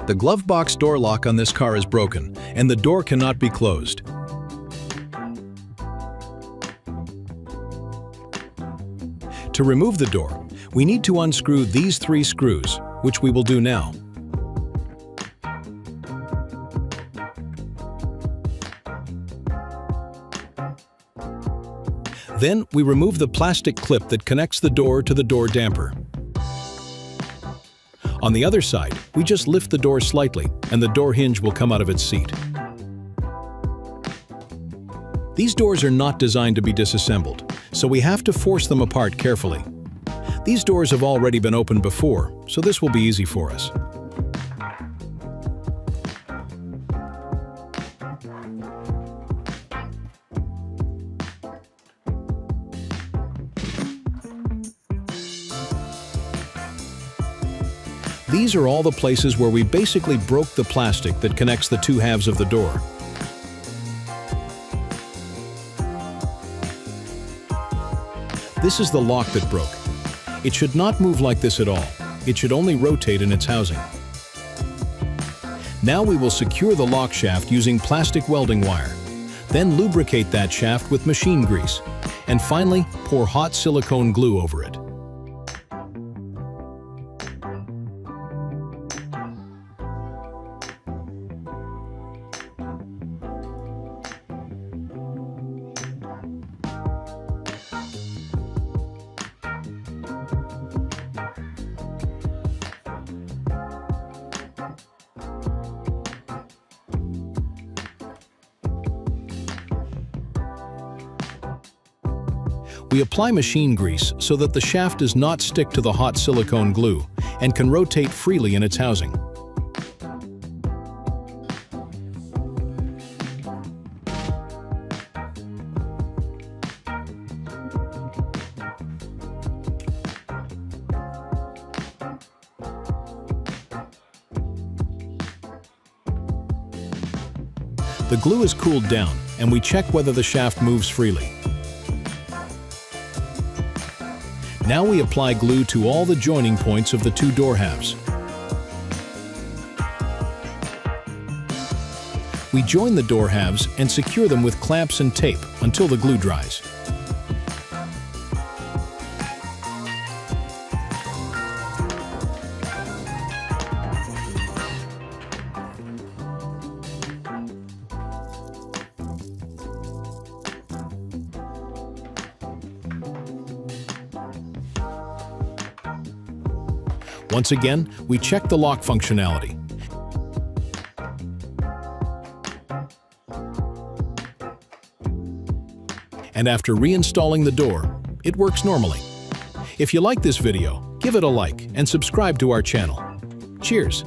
The glove box door lock on this car is broken, and the door cannot be closed. To remove the door, we need to unscrew these 3 screws, which we will do now. Then we remove the plastic clip that connects the door to the door damper. On the other side, we just lift the door slightly, and the door hinge will come out of its seat. These doors are not designed to be disassembled, so we have to force them apart carefully. These doors have already been opened before, so this will be easy for us. These are all the places where we basically broke the plastic that connects the 2 halves of the door. This is the lock that broke. It should not move like this at all. It should only rotate in its housing. Now we will secure the lock shaft using plastic welding wire. Then lubricate that shaft with machine grease. And finally, pour hot silicone glue over it. We apply machine grease so that the shaft does not stick to the hot silicone glue and can rotate freely in its housing. The glue is cooled down, and we check whether the shaft moves freely. Now we apply glue to all the joining points of the 2 door halves. We join the door halves and secure them with clamps and tape until the glue dries. Once again, we check the lock functionality. And after reinstalling the door, it works normally. If you like this video, give it a like and subscribe to our channel. Cheers!